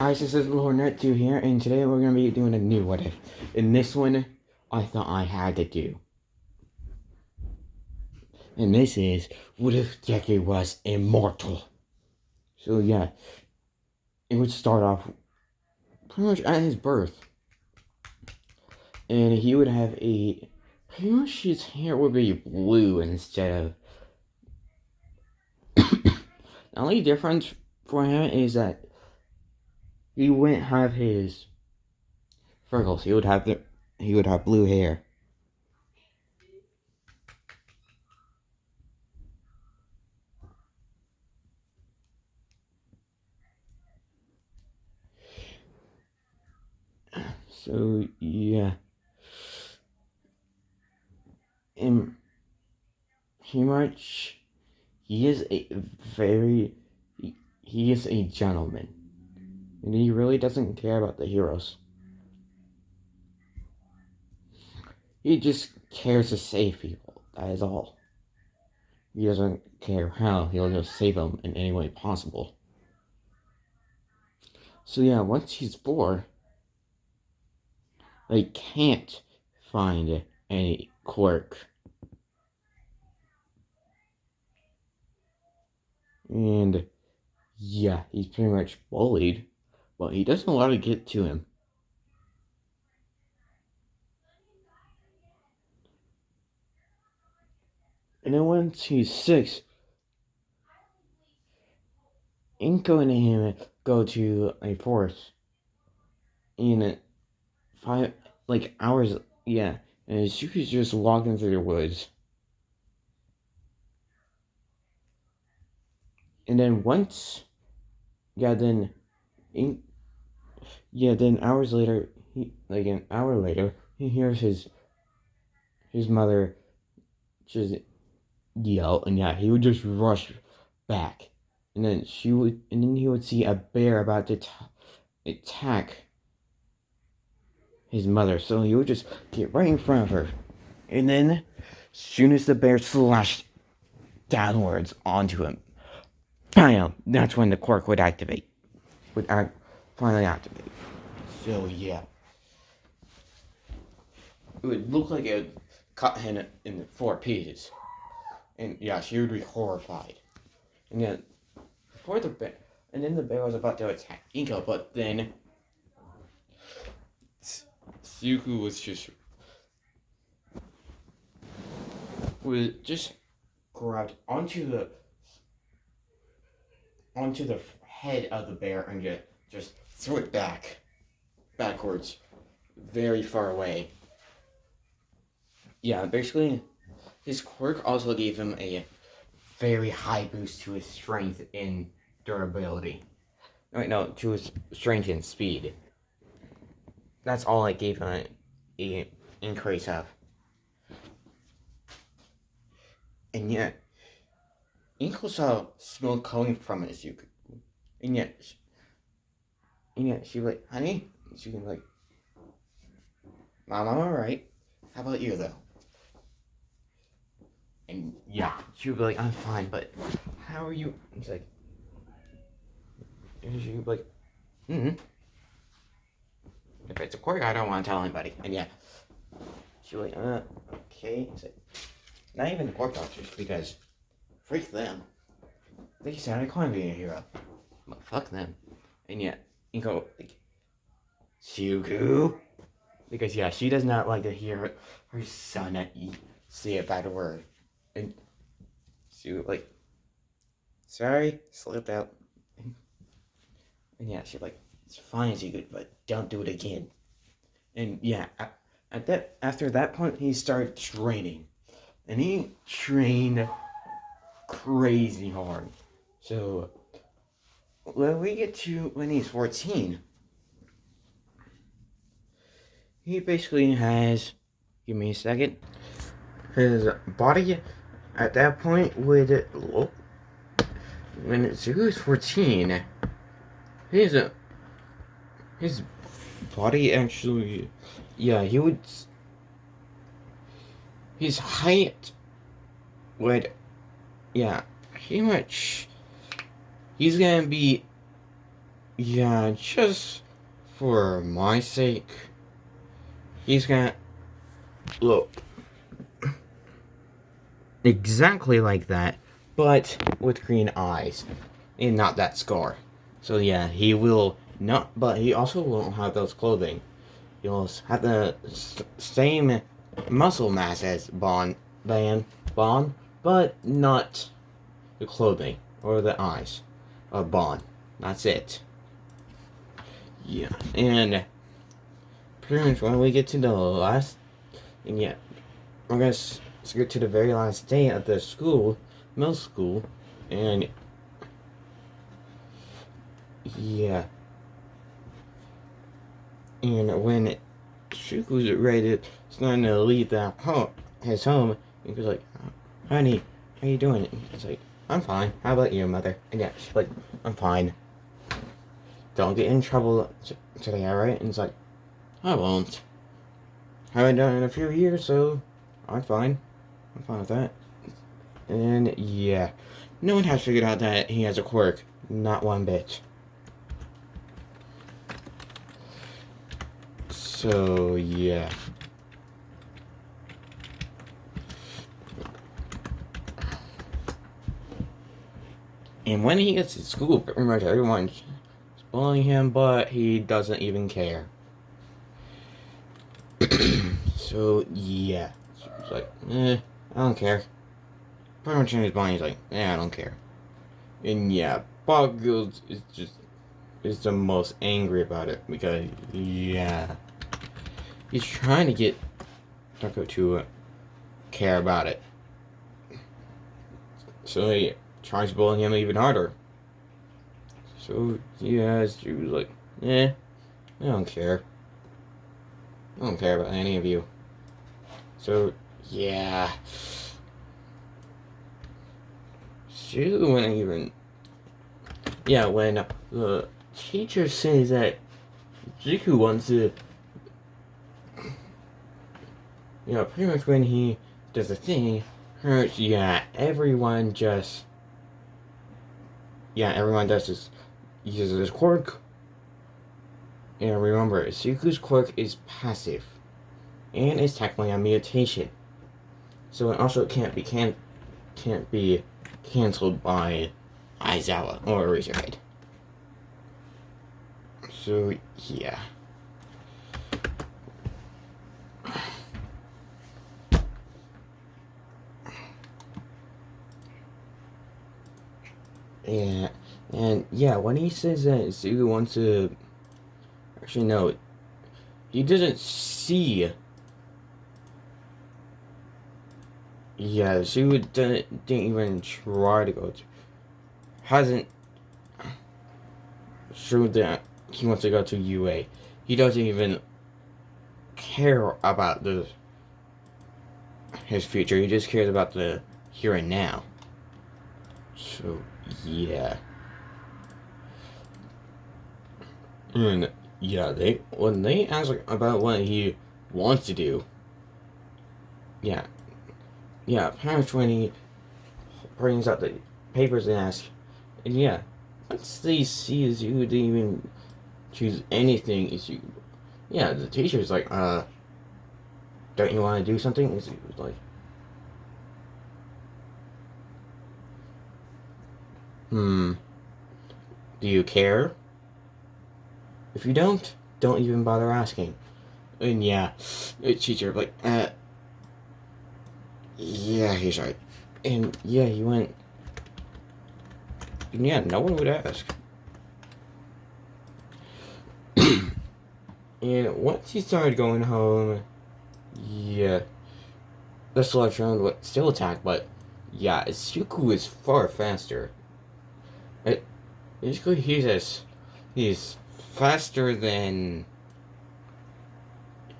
Guys, this is Lornet2 here, and today we're going to be doing a new what if. In this one, I thought I had to do. And this is, what if Deku was immortal? So yeah, it would start off pretty much at his birth. And he would have pretty much his hair would be blue instead of... The only difference for him is that he wouldn't have his freckles. He would have blue hair. So yeah, and pretty much he is he is a gentleman, and he really doesn't care about the heroes. He just cares to save people. That is all. He doesn't care how. He'll just save them in any way possible. So yeah, once he's bored, they can't find any Quirk. And yeah, he's pretty much bullied, but he doesn't let it get to him. And then once he's 6, Inko and him go to a forest in 5 hours. Yeah, and Suki's just walking through the woods. And then once, then hours later, an hour later, he hears his mother just yell, and yeah, he would just rush back, and then he would see a bear about to attack his mother, so he would just get right in front of her, and then as soon as the bear slashed downwards onto him, bam! That's when the quirk would finally activate. So yeah, it would look like it cut him in 4 pieces. And yeah, she would be horrified. And then the bear was about to attack Inko, but then Suku was just grabbed onto the head of the bear and just threw it backwards, very far away. Yeah, basically, his quirk also gave him a very high boost to his strength and durability. Wait, no, to his strength and speed. That's all it gave him an increase of. And yet, Inko saw smoke coming from Izuku. And yet, she was like, honey? And she was like, Mom, I'm alright. How about you, though? And yeah, she would be like, I'm fine, but how are you? And she's like, and she would be like, if it's a quirk, I don't want to tell anybody. And yeah, she was like, okay. It's like, not even the quirk doctors, because freak them. They said I can't be a hero. But fuck them. And yeah, Inko, like, Suku? Because yeah, she does not like to hear her son say a bad word. And she like, sorry, slipped out. And yeah, she like, it's fine, Suku, but don't do it again. And yeah, after that point, he started training. And he trained crazy hard. So, when we get to when he's 14, he basically has, give me a second, his body at that point would, when Zuko's 14, his body actually, yeah, his height would, yeah, pretty much, he's gonna be, yeah, just for my sake, he's gonna look exactly like that, but with green eyes and not that scar. So yeah, he will not, but he also won't have those clothing. He'll have the same muscle mass as Bond, but not the clothing or the eyes of Bond. That's it. Yeah, and pretty much when we get to the last, and yeah, we're gonna get to the very last day at the school, middle school, and yeah, and when Shuku's ready to starting to leave his home, he was like, "Honey, how you doing?" And he's like, "I'm fine. How about you, mother?" And yeah, she's like, "I'm fine. Don't get in trouble today, alright?" And it's like, "I won't. Haven't done it in a few years, so I'm fine. I'm fine with that." And yeah, no one has figured out that he has a quirk. Not one bit. So yeah. And when he gets to school, pretty much everyone's bullying him, but he doesn't even care. So yeah, so it's like, I don't care. Pretty much in his mind, he's like, I don't care. And yeah, Bob Gills is the most angry about it because yeah, he's trying to get Tucker to care about it. So he tries bullying him even harder. So yeah, she was like, I don't care. I don't care about any of you. So yeah, she wouldn't even. Yeah, when the teacher says that Jiku wants to, pretty much when he does the thing, everyone does uses his quirk. And remember, Suku's quirk is passive, and it's technically a mutation, so it also can't be canceled by Aizawa or Eraserhead. So yeah. Yeah, and yeah, when he says that Sugu wants to, actually no, he doesn't see. Yeah, Sugu didn't even try to go to, hasn't showed that he wants to go to UA. He doesn't even care about his future. He just cares about the here and now. So yeah. And yeah, when they ask about what he wants to do, yeah, pretty much when he brings out the papers and asks, and yeah, once they see is you didn't even choose anything, is you, yeah, the teacher's like, don't you want to do something? Is like, do you care? If you don't even bother asking. And yeah, the teacher like, yeah, he's right. And yeah, he went, and yeah, no one would ask. And once he started going home, yeah, the Sledgehammer would still attack, but yeah, Suku is far faster. Basically, he's faster than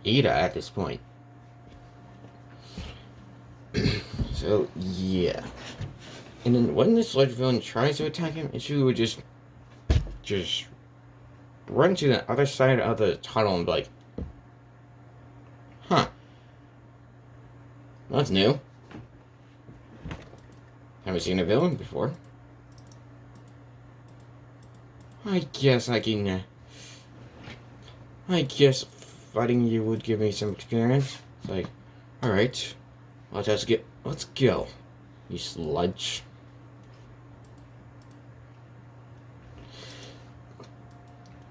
Ida at this point. So yeah, and then when the Sludge villain tries to attack him, Suku would just run to the other side of the tunnel and be like, huh, that's new. Haven't seen a villain before. I guess I can, I guess fighting you would give me some experience. It's like, alright, let's go, you sludge.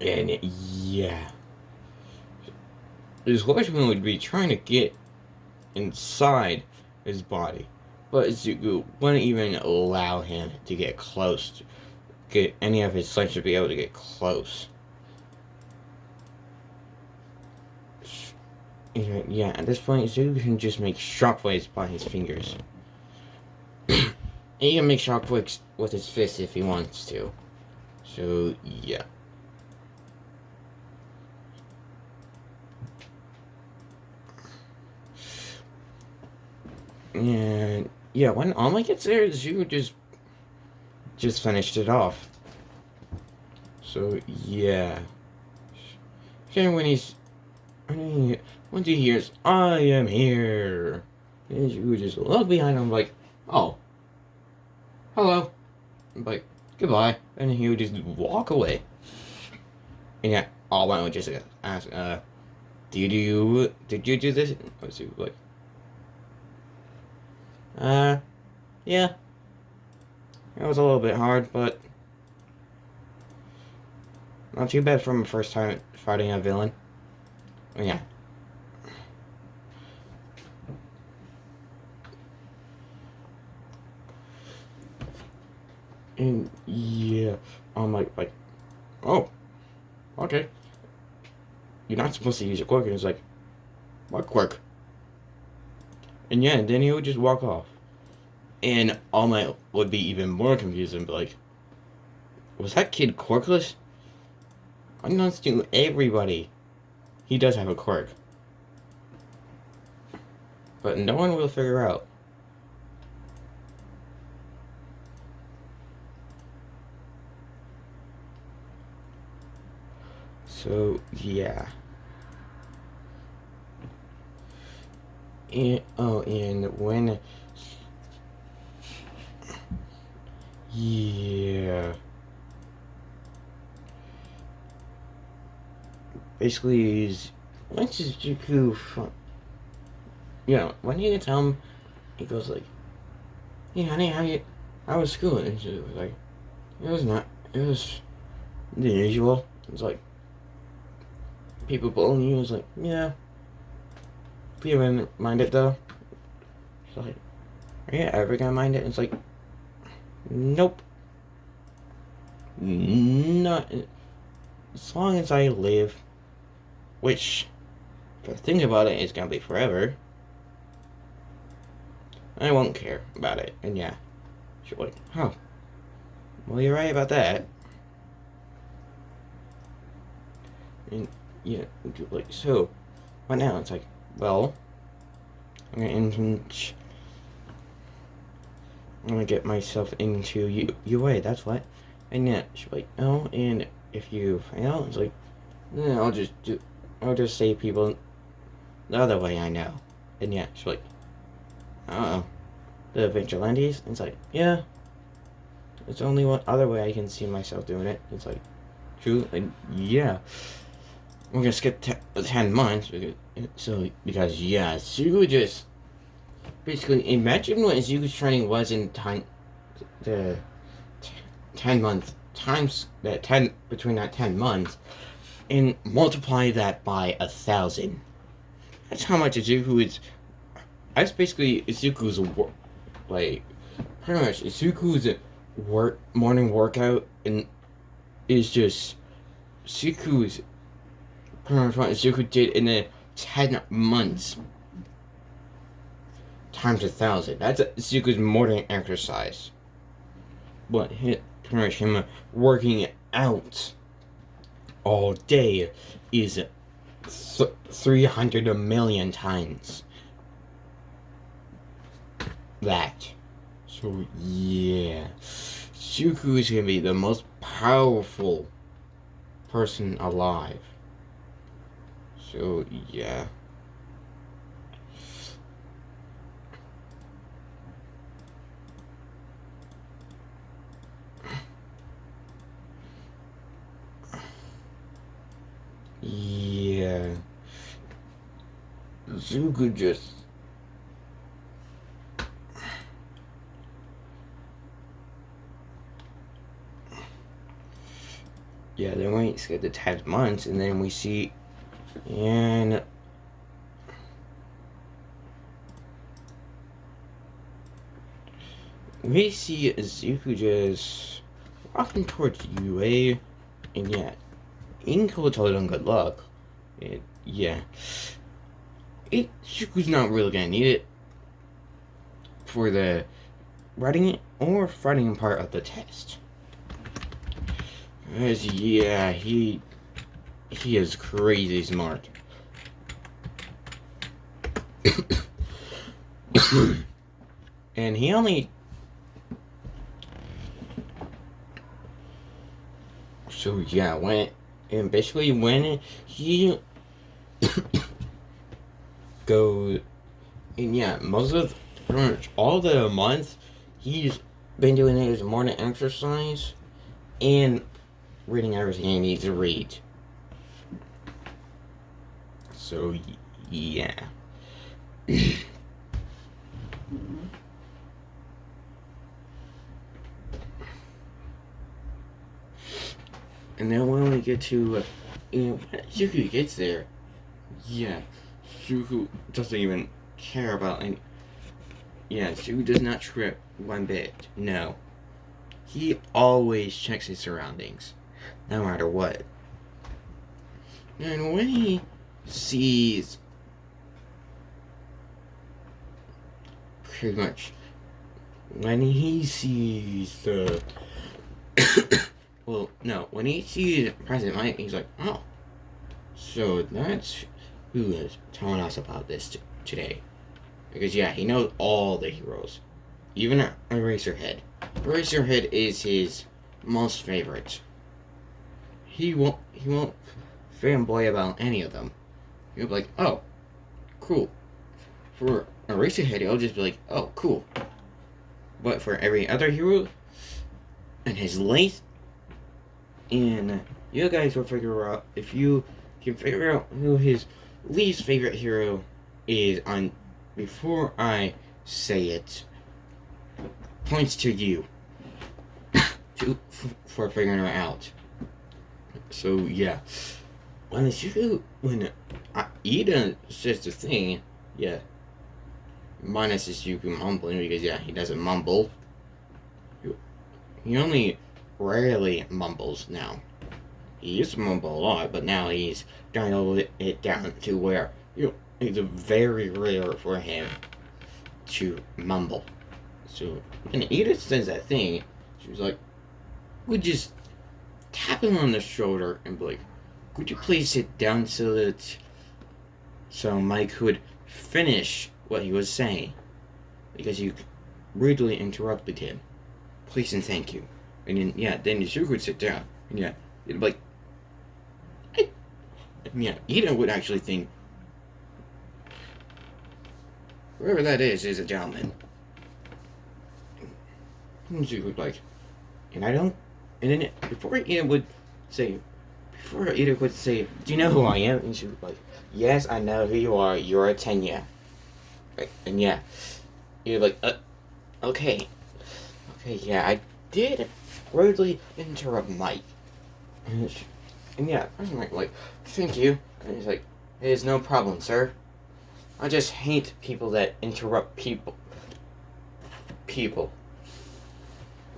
And yeah, his horseman would be trying to get inside his body, but Zuko wouldn't even allow him to get close, get any of his sons to be able to get close. Yeah, at this point, Zuko can just make shockwaves by his fingers. He can make shockwaves with his fists if he wants to. So, yeah. And, yeah, when Alma gets there, Zuko just finished it off. So, yeah. And once he hears, I am here, and Zuko just look behind him like, oh, hello. Like, goodbye. And he would just walk away. And yeah, Alma would just ask, did you do this? I was like, yeah. It was a little bit hard, but not too bad from the first time fighting a villain. Yeah. And yeah, I'm like, oh, okay. You're not supposed to use your quirk. And it's like, what quirk? And yeah, and then he would just walk off. And All Might would be even more confused and be like, was that kid quirkless? Unbeknownst to everybody, he does have a quirk. But no one will figure out. So, yeah. And when... Yeah. Basically, once is Juku from... when you tell him, he goes like, hey, honey, how was school? And she was like, it was the usual. It's like, people bullying you. It's like, yeah. Do you ever mind it, though? It's like, are you ever gonna mind it? It's like, nope. Not as long as I live, which, if I think about it, it's gonna be forever. I won't care about it. And yeah, she's like, oh, well, you're right about that. And yeah, like, so, what now? It's like, well, I'm gonna get myself into UA, that's what. And yeah, she's like, oh, and if you fail, it's like, no, I'll just save people the other way I know. And yeah, she's like, uh-oh, the vigilantes? And it's like, yeah, it's only one other way I can see myself doing it. It's like, true, and yeah. We're gonna skip 10 months, because yeah, Zuko just, basically, imagine what Zuko's training was in time, the 10 months, times that 10, between that 10 months, and multiply that by 1,000. That's how much Zuko is. That's basically Zuko's like, pretty much Zuko's morning workout, and is just Zuko's pretty much what Zuko did in the 10 months times 1,000. That's Zuko's morning exercise. But pretty much him working out all day is 300 million times that. So yeah, Zuko is gonna be the most powerful person alive. So yeah. Yeah. Zuko just. Yeah, then we skip the tabs months, and then we see. And. We see Zuko just walking towards UA, and yeah, Inko told him good luck. Yeah, Zuko's not really gonna need it for the writing or fighting part of the test. As yeah, he is crazy smart. And he only. So yeah, when he goes, and yeah, most of pretty much all the months he's been doing his morning exercise and reading everything he needs to read. So yeah. And then when we get to, when Zuko gets there, yeah, Zuko doesn't even care about any. Yeah, Zuko does not trip one bit. No. He always checks his surroundings, no matter what. And when he sees. Pretty much. When he sees the. Well, no, when he sees President Mike, he's like, oh, so that's who is telling us about this today. Because, yeah, he knows all the heroes. Even Eraserhead. Eraserhead is his most favorite. He won't fanboy about any of them. He'll be like, oh, cool. For Eraserhead, he'll just be like, oh, cool. But for every other hero, and his length, and you guys will figure out, if you can figure out who his least favorite hero is on before I say it, points to you for figuring it out. So yeah, when Ida says the thing, yeah, minus his Yuku mumbling, because yeah, he doesn't mumble. He only rarely mumbles now. He used to mumble a lot, but now he's trying to let it down to where it's very rare for him to mumble. So when Edith says that thing, she was like, would just tap him on the shoulder and be like, could you please sit down so Mike could finish what he was saying, because you rudely interrupted him. Please and thank you. And then, yeah, then Zuko would sit down. And yeah, it'd be like, and yeah, Ida would actually think, whoever that is a gentleman. And Zuko would like, and I don't, and then before Ida would say, do you know who I am? And she would be like, yes, I know who you are. You're a Tenya. Right? And yeah, you're like, okay, yeah, I did rudely interrupt Mike. And yeah, President Mike like, thank you. And he's like, it is no problem, sir. I just hate people that interrupt people.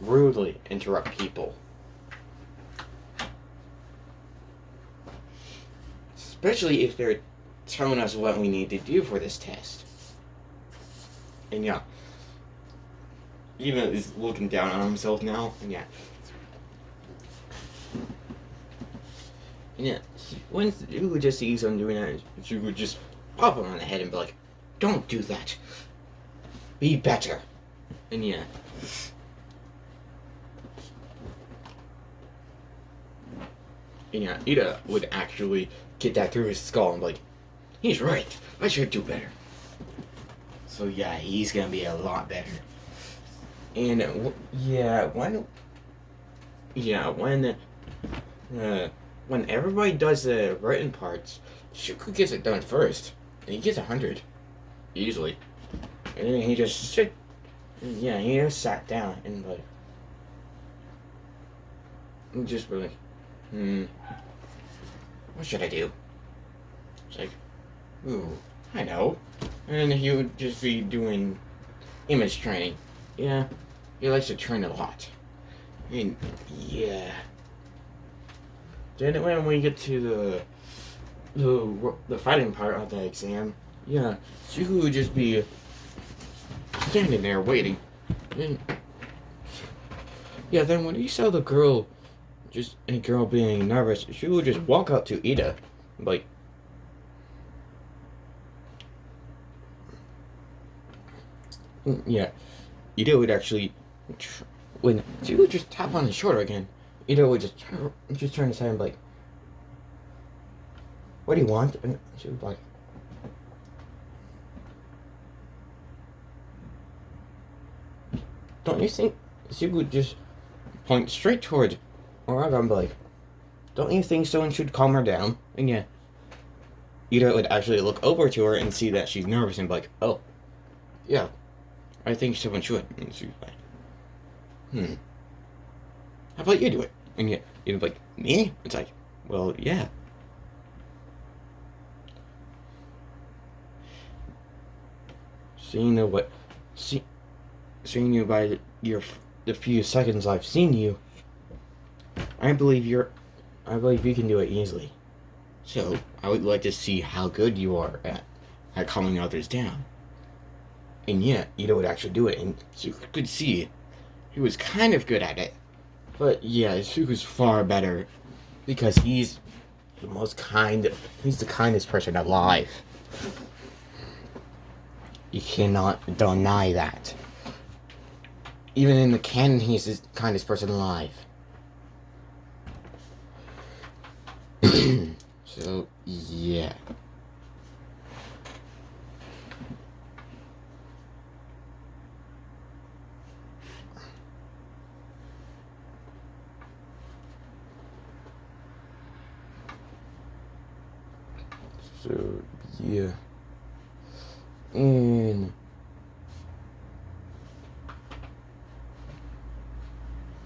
Rudely interrupt people. Especially if they're telling us what we need to do for this test. And yeah, Ida is looking down on himself now. And yeah. And yeah, when you would just see someone doing that, she would just pop him on the head and be like, don't do that. Be better. And yeah. And yeah, Ida would actually get that through his skull and be like, he's right. I should do better. So yeah, he's gonna be a lot better. And yeah, when when everybody does the written parts, Shuku gets it done first, and he gets 100 easily, and then he just he just sat down and like just really, what should I do? It's like, ooh, I know, and he would just be doing image training. Yeah, he likes to train a lot. I mean, yeah. Then when we get to the fighting part of the exam, yeah, Shuku would just be standing there waiting. And, yeah, then when he saw the girl, just a girl being nervous, she would just walk up to Ida, like, yeah, Ida would actually, when she would just tap on his shoulder again, Ida would just turn his head and be like, what do you want? And she would be like, don't you think she would just point straight towards Oraga and be like, don't you think someone should calm her down? And yeah, Ida would actually look over to her and see that she's nervous and be like, oh, yeah, I think someone should. And she's like, how about you do it? And yeah, Ida's like, me? It's like, well, yeah. Seeing you by the few seconds I've seen you, I believe you can do it easily. So I would like to see how good you are at calming others down. And yeah, Ida would actually do it, and Suku could see he was kind of good at it. But yeah, Suku's far better because he's the kindest person alive. You cannot deny that. Even in the canon, he's the kindest person alive. So, yeah. So, yeah. And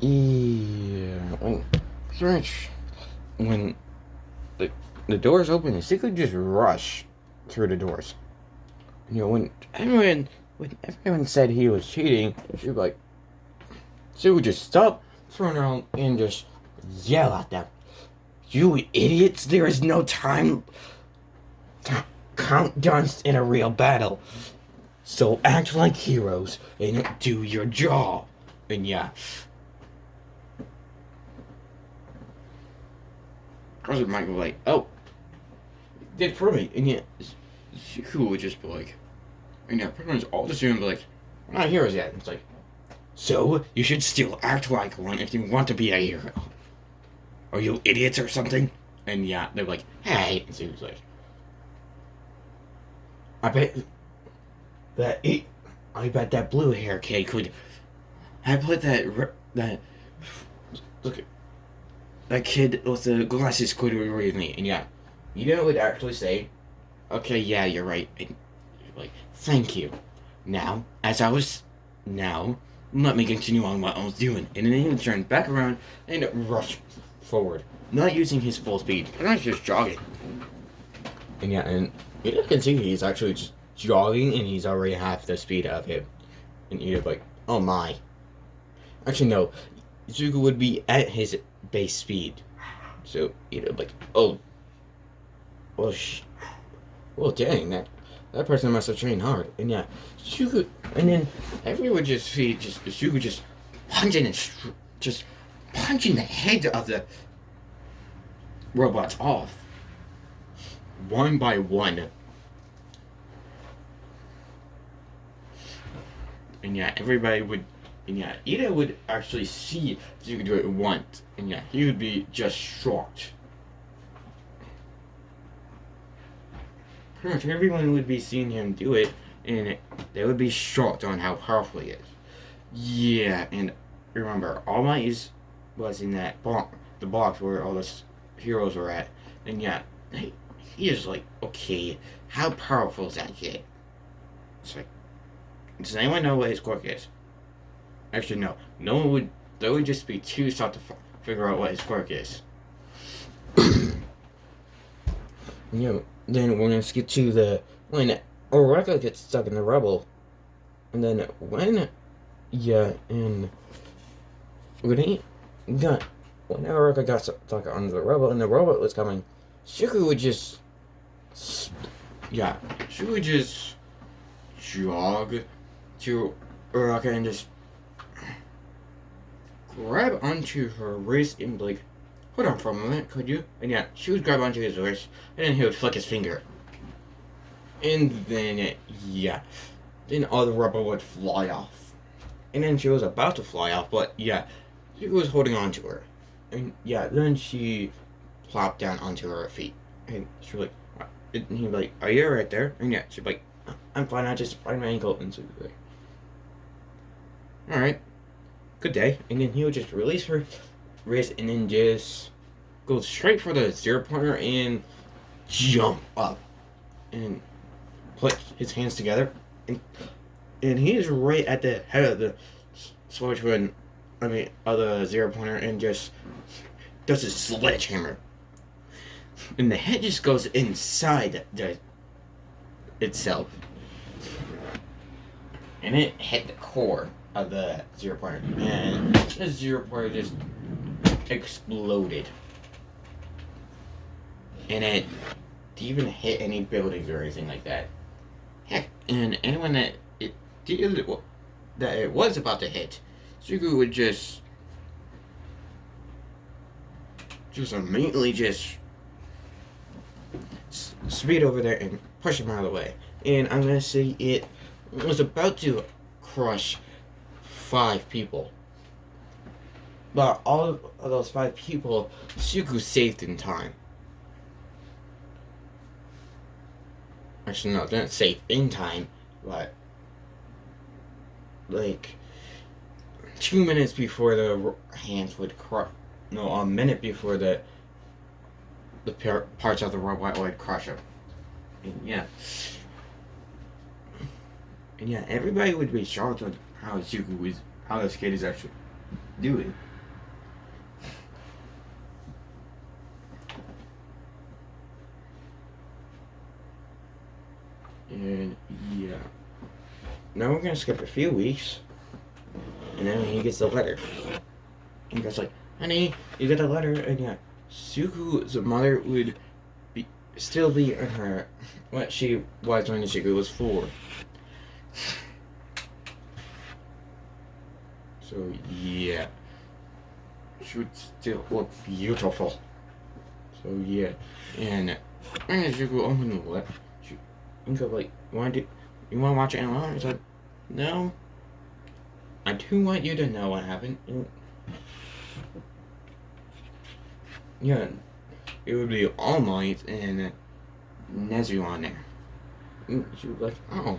yeah, when the doors open, she could just rush through the doors. You know, when everyone said he was cheating, she would just stop, turn around, and just yell at them. You idiots! There is no time to count guns in a real battle. So act like heroes and do your job. And yeah. Cousin Mike was like, oh, did it for me. And yeah, Shuku would just be like, and yeah, pretty much all the students would be like, we're not heroes yet. And it's like, so you should still act like one if you want to be a hero. Are you idiots or something? And yeah, they're like, hey. And so he was like, I bet that blue hair kid could. I bet that look, that kid with the glasses could agree with me. And yeah, you know, it would actually say, okay, yeah, you're right. And like, thank you. Now, let me continue on what I was doing. And then he would turn back around and rush forward, not using his full speed, but not just jogging. And yeah, and you can see he's actually just jogging, and he's already half the speed of him. And you're like, oh my. Actually, no. Zuko would be at his base speed. So, you'd like, oh. Well, dang, that person must have trained hard. And yeah, Zuko, and then everyone would just see Zuko just punching the head of the robots off. One by one. And yeah, Ida would actually see Zuko do it once. And yeah, he would be just shocked. Pretty much everyone would be seeing him do it, and they would be shocked on how powerful he is. Yeah, and remember, All Might was in that box, the box where all this heroes were at. And yeah, he is like, okay, how powerful is that kid? It's like, does anyone know what his quirk is? Actually, no. No one would. That would just be too tough to figure out what his quirk is. Yeah, then we're gonna skip to when Oreka gets stuck in the rubble. And then when and when Oreka got stuck under the rubble and the robot was coming, Shuku would just she would just jog to Oreka and just grab onto her wrist and be like, hold on for a moment, could you? And yeah, she would grab onto his wrist and then he would flick his finger. And then then all the rubber would fly off. And then she was about to fly off, but yeah, he was holding on to her. And yeah, then she plopped down onto her feet. And she was like, and he'd be like, are you right there? And yeah, she'd be like, I'm fine, I just sprained my ankle. And so she'd be like, alright, good day. And then he would just release her wrist and then just go straight for the 0-pointer and jump up. And put his hands together. And he is right at the head of the switch of the 0-pointer and just does a sledgehammer. And the head just goes inside itself. And it hit the core of the 0-pointer. And the 0-pointer just exploded. And it didn't even hit any buildings or anything like that. Heck, and anyone that it was about to hit, Suku would just immediately speed over there and push him out of the way. And I'm gonna say it was about to crush 5 people. But all of those 5 people, Suku saved in time. Actually, no, didn't save in time, but like 2 minutes before the hands would crush. No, a minute before the parts of the robot would crush him. And everybody would be shocked with how this kid is actually doing. And now we're gonna skip a few weeks, and then he gets the letter. And he goes like, "Honey, you got the letter." And Suku's mother would still be in her what she was when Suku was 4. So she would still look beautiful. So and Suku opened the letter. And go like, you want to watch it alone? He's like, no. I do want you to know what happened. And it would be All Might and Nezu on there. And she would be like, oh,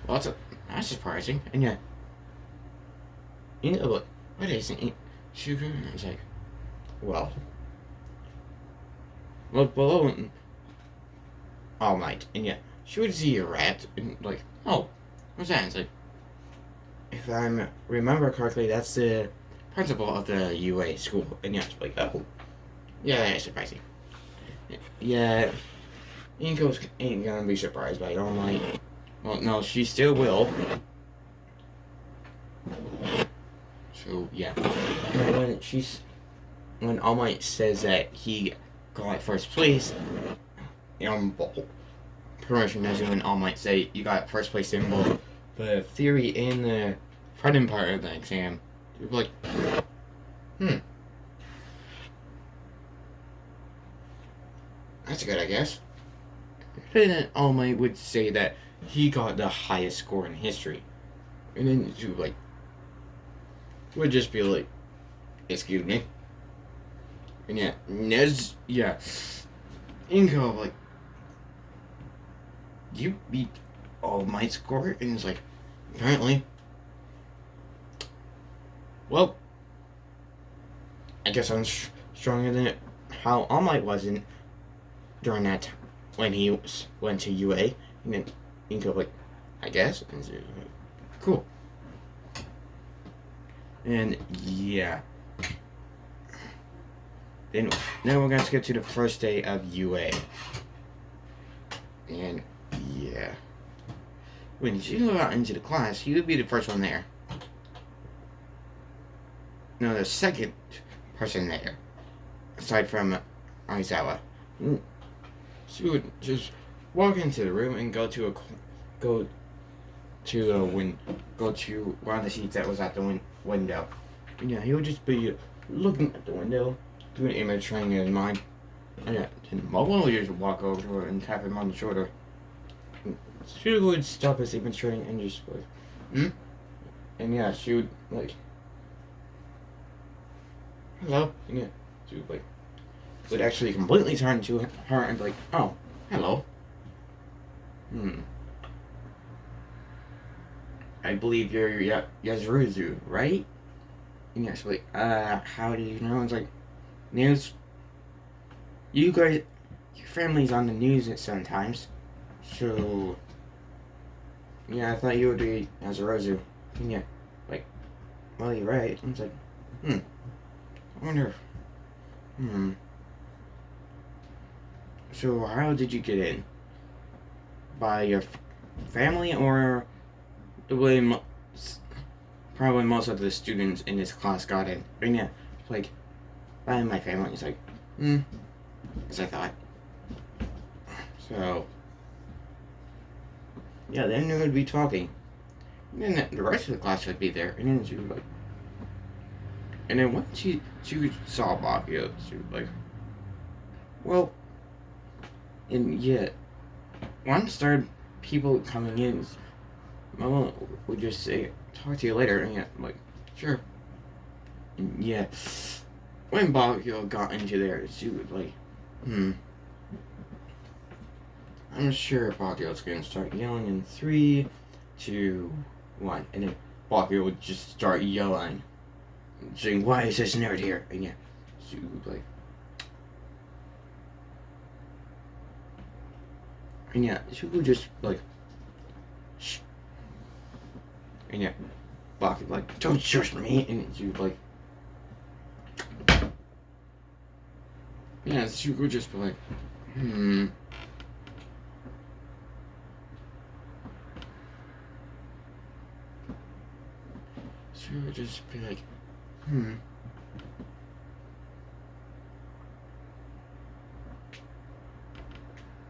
well, that's surprising. And like, what is it? Sugar? And I was like, well, look below All Might. And she would see a rat and like, oh, what's that? It's like, if I remember correctly, that's the principal of the UA school. And it's like, oh, that's surprising. Inko ain't gonna be surprised by All Might. Well, no, she still will. So when All Might says that he got first place, promotion as when All Might say you got first place in both the theory and the front part of the exam. You're like, that's good, I guess. And then All Might would say that he got the highest score in history. And then you would just be like, excuse me. And Inko like, you beat All Might's score? And it's like, apparently. Well, I guess I'm stronger than how All Might wasn't during that time when he went to UA. And then you can go like, I guess. And so, cool. And yeah. Then we're gonna skip to the first day of UA. And yeah. When you go out into the class, you would be the first one there. No, the second person there. Aside from Aizawa. She would just walk into the room and go to one of the seats that was at the window. And yeah, he would just be looking at the window, doing image training in his mind. And yeah, then Momo would just walk over to her and tap him on the shoulder. And she would stop his image training and just like, And yeah, she would like, hello. And yeah, she would like, would actually completely turn to her and be like, oh, hello. I believe you're Yazuruzu, right? And yeah, she's like, how do you know? It's like, news. You guys, your family's on the news sometimes. So, yeah, I thought you would be Yazuruzu. And yeah, like, well, you're right. And it's like, I wonder, So, how did you get in? By your family or the way probably most of the students in this class got in? And yeah, like, by my family. It's like, as I thought. So, yeah, then they would be talking. And then the rest of the class would be there. And then she would like, and then once she saw Bakio, she was like, well, and yet, once started people coming in, Mama would just say, talk to you later, and yeah, I'm like, sure. And yeah, when Bakio got into there, she was like, I'm sure Bakio's gonna start yelling in 3, 2, 1, and then Bakio would just start yelling, saying, why is this nerd here? And yeah, she would like, and yeah, she would just like, shh. And yeah, Bakio would like, don't shush me. And she would like, yeah, she would just be like, She would just be like,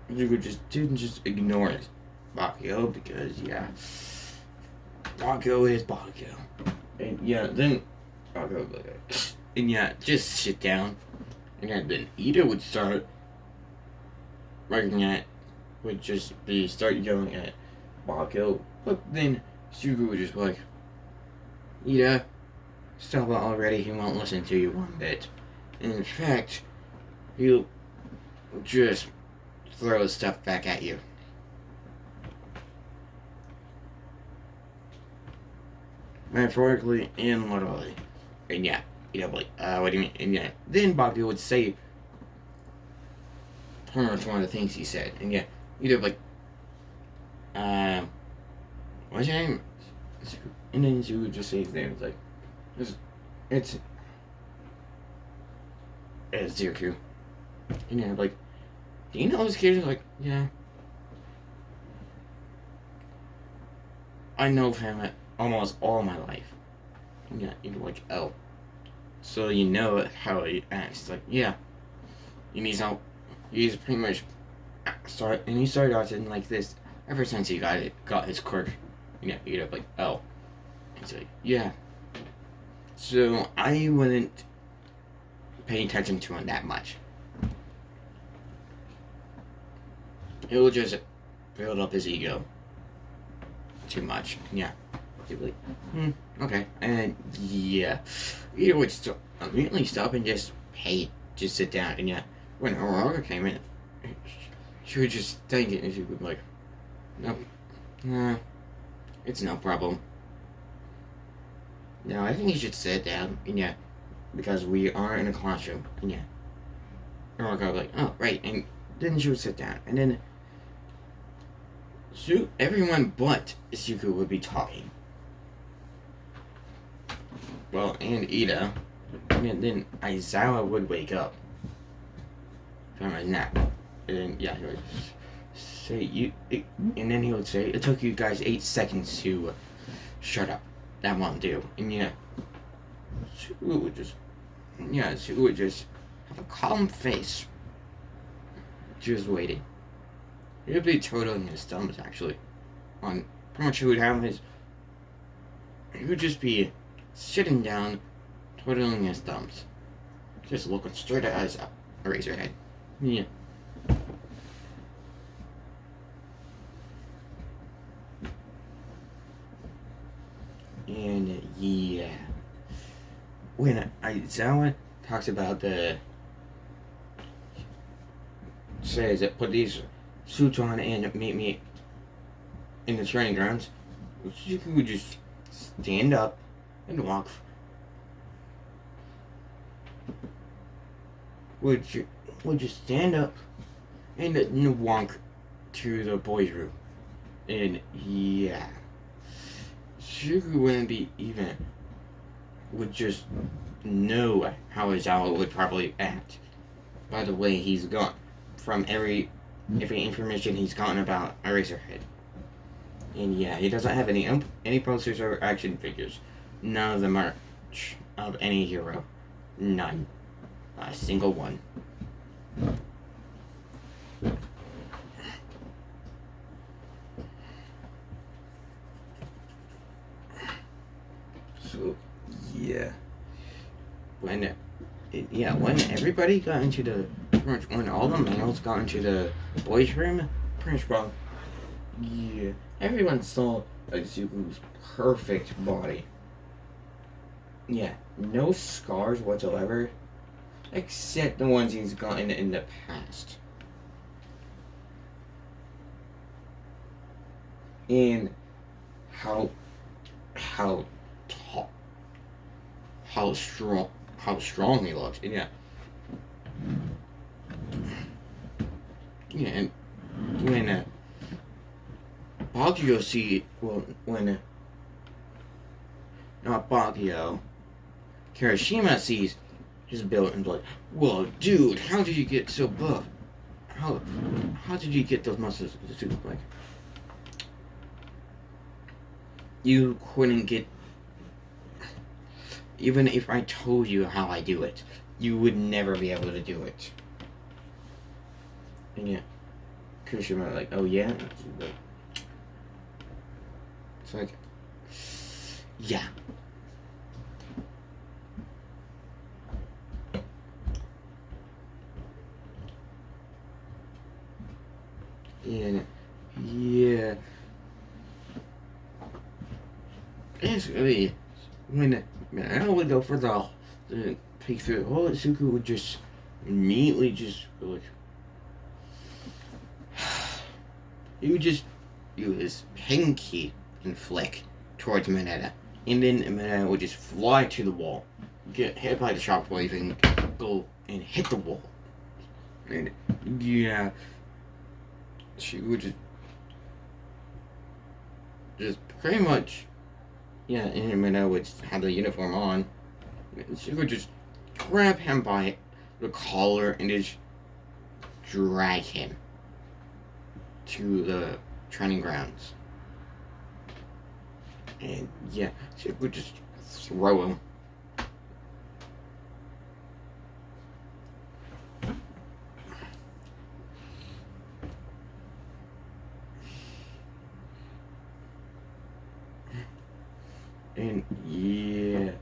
You could just ignore it, Bakio, because yeah, Bakio is Bakio, and yeah, then Bakio would be like, and yeah, just sit down, and then Ida would start start yelling at Bakio, but then Sugu would just be like, Ida, stop it already. He won't listen to you one bit. In fact, he'll just throw stuff back at you. Metaphorically and literally. And yeah, like, what do you mean? And yeah, then Bakio would say pretty much one of the things he said. And yeah, like, what's your name? And then she would just say his name. It's like, it's Zirku. And yeah, like, do you know this kid? Like, yeah. I know him almost all my life. And yeah, you're like, oh. So you know how he acts. It's like, yeah. And he's pretty much he started acting like this ever since he got his quirk. And yeah, you're like, oh. It's like, yeah. So I wouldn't pay attention to him that much. It will just build up his ego too much. Yeah. He'd be like, okay. And yeah. Ida would immediately stop and just sit down. And yeah, when Aurora came in, she would just think it and she would be like, nope. It's no problem. No, I think you should sit down, and yeah, because we are in a classroom, and yeah. I'll go like, oh, right. And then she would sit down. And then everyone but Suku would be talking. Well, and Ida. And then Aizawa would wake up from a nap. And then, yeah, he would say, and then he would say, it took you guys 8 seconds to shut up. That won't do. And yeah, Suku would just have a calm face. Just waiting. He would be twiddling his thumbs, actually. On pretty much he would just be sitting down, twiddling his thumbs. Just looking straight at his Eraserhead. Yeah. And yeah. When Aizawa talks about says that put these suits on and meet me in the training grounds, you could just stand up and walk. Would you stand up and walk to the boys' room? And yeah, Suku wouldn't be even. Would just know how Aizawa would probably act by the way he's gone from every information he's gotten about Eraserhead. And yeah, he doesn't have any posters or action figures. None of the merch of any hero. None. Not a single one. So yeah. When everybody got into when all the males got into the boys' room, Prince Rock, yeah, everyone saw Izuku's perfect body. Yeah, no scars whatsoever, except the ones he's gotten in the past. And how tall, how strong he looks. Yeah. Yeah, and when not Bakugo, Kirishima sees his build and like, whoa, dude, how did you get so buff? How did you get those muscles? Like, you couldn't get. Even if I told you how I do it, you would never be able to do it. And yeah, Kirishima like, oh yeah? It's like, yeah. And yeah. It's really, when I would go for the peek through, Suku would just immediately just go like, he would just do his pinky and flick towards Mineta, and then Mineta would just fly to the wall, get hit by the shockwave, and go and hit the wall. And yeah, she would just pretty much, yeah, and Mineta would have the uniform on. She would just grab him by the collar and just drag him to the training grounds. And yeah, she would just throw him. And yeah.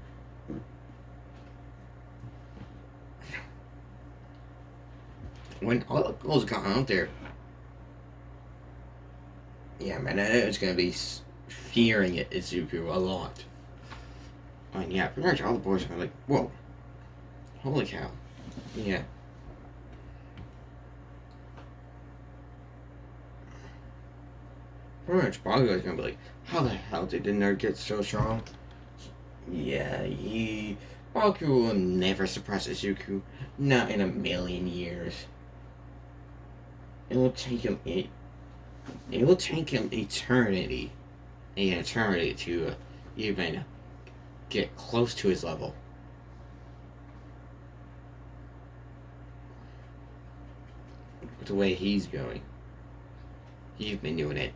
When all the girls got out there, yeah, man, it's gonna be fearing it, Izuku, a lot. And yeah, pretty much all the boys are like, whoa, holy cow. Yeah. Pretty much Bakugo's gonna be like, how the hell did the nerd get so strong? Yeah, he Baku will never suppress Izuku. Not in a million years. It will take him eternity, an eternity to even get close to his level. With the way he's going. He's been doing it.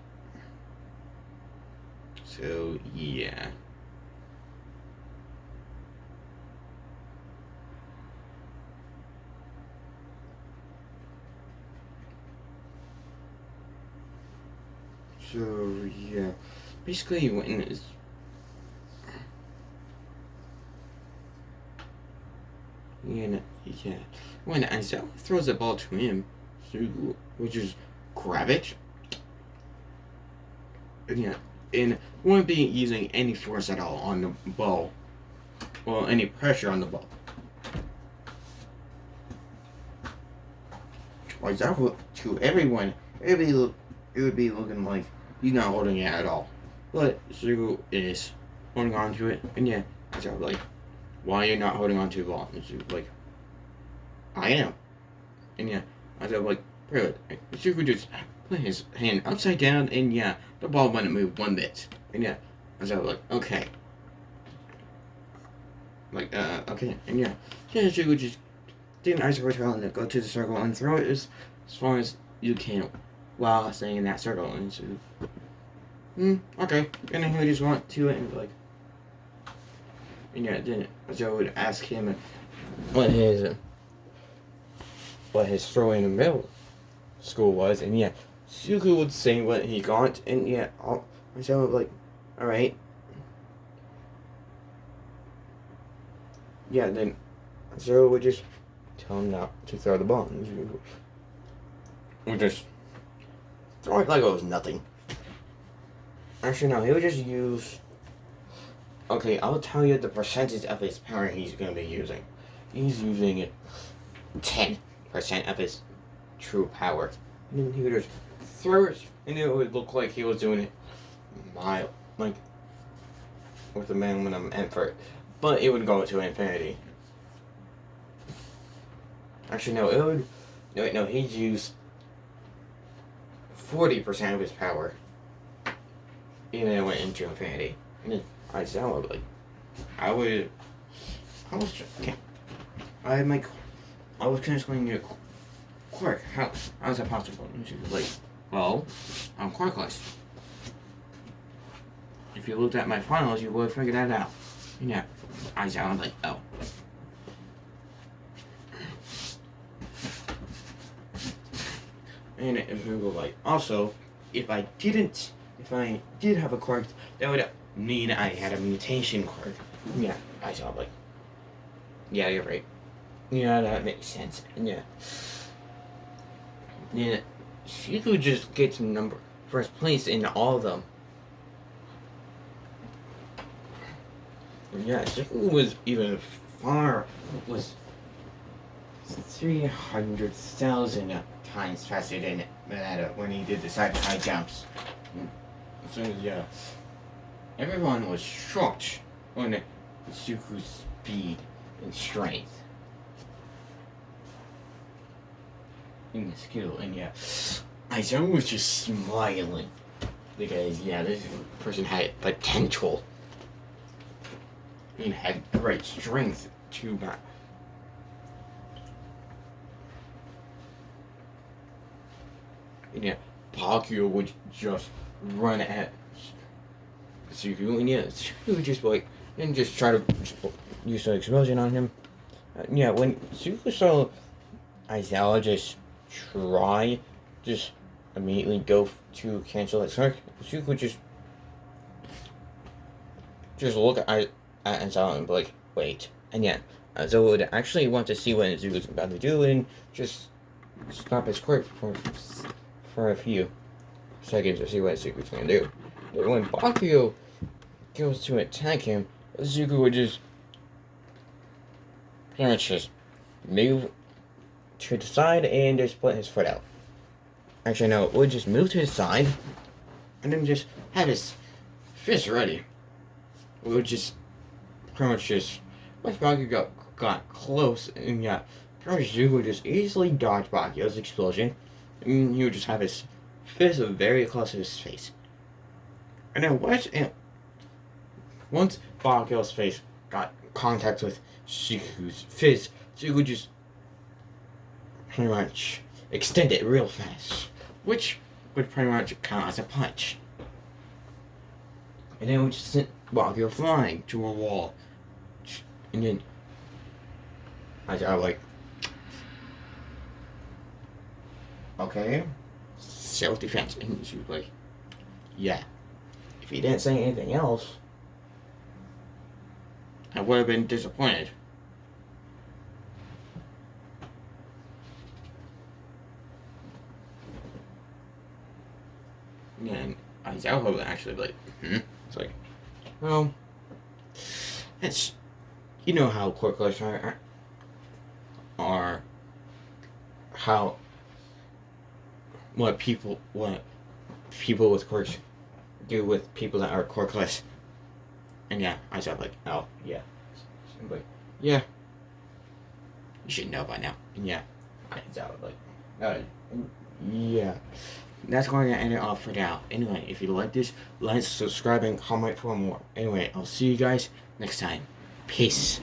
So, yeah. So, yeah. Basically, when it's... Yeah. When Aizawa throws the ball to him, Sugu will just grab it. And won't be using any force at all on the ball. Well, any pressure on the ball. Aizawa, to everyone, it would be looking like he's not holding it at all. But Sugu is holding on to it. And yeah, Aizawa like, why are you not holding on to the ball? And Sugu like, I am. And yeah, Aizawa like, bro, Sugu just put his hand upside down, and yeah, the ball wouldn't move one bit. And yeah, Aizawa like, okay. Like, okay. And yeah, Sugu just didn't Aizawa tell him to go to the circle and throw it as far as you can while staying in that circle. And so, okay. And then he would just want to it and be like, and yeah, then Aizawa would ask him what his throw in the middle school was, and yeah, Sugu would say what he got, and yeah, Aizawa would be like, alright. Yeah, then Aizawa would just tell him not to throw the ball. And would just throw it like it was nothing. Actually, no, he would just use... Okay, I'll tell you the percentage of his power he's going to be using. He's using 10% of his true power. And then he would just throw it, and it would look like he was doing it mild, like with the minimum effort. But it would go to infinity. Actually, no, it would... No, he'd use 40% of his power. And then it went into infinity. And then Aizawa would like... I was kind of explaining to Quirk, how is that possible? And she was like, well, I'm Quirkless. If you looked at my finals, you would have figured that out. And yeah, Aizawa was like, oh. And we were like, also, if I did have a quirk, that would mean I had a mutation quirk. Yeah, I saw like, yeah, you're right. Yeah, that makes sense. And yeah. Yeah, Shiku just gets first place in all of them. And yeah, Shiku was even was 300,000 times faster than when he did the side-to-side jumps. So yeah, everyone was shocked on Zuku's speed and strength and the skill. And yeah, Aizawa was just smiling because yeah, this person had potential and had the right strength to back. And yeah, Bakugo would just run at Sugu, and yeah, Sugu would just like, and just try to use an explosion on him. Yeah, when Sugu saw Aizawa just immediately go to cancel that strike, Sugu would just look at Aizawa and be like, wait. And yeah, Aizawa would actually want to see what Sugu's about to do and just stop his quirk for a few seconds to see what Zuku's gonna do. But when Bakugo goes to attack him, Zuku would just pretty much just move to the side and just put his foot out. Actually, no, it would just move to the side and then just have his fist ready. It would just pretty much just once Rocky got close, and yeah, pretty much Zuko would just easily dodge Bakio's explosion, and he would just have his fist very close to his face. And then once Bakio's face got contact with Zuko's fist, Zuko would just pretty much extend it real fast, which would pretty much count as a punch. And then we just sent Bakio flying to a wall. And then I was like, okay, self-defense. And she was like, yeah. If he didn't say anything else, I would have been disappointed. And Aizawa would actually be like, It's like, well, it's, you know how Quirk are how what people with quirks do with people that are quirkless. And yeah, I said like, oh yeah, I'm like, yeah, you should know by now. And yeah, I said like, yeah. That's going to end it off for now. Anyway, if you like this, like, subscribe, and comment for more. Anyway, I'll see you guys next time. Peace.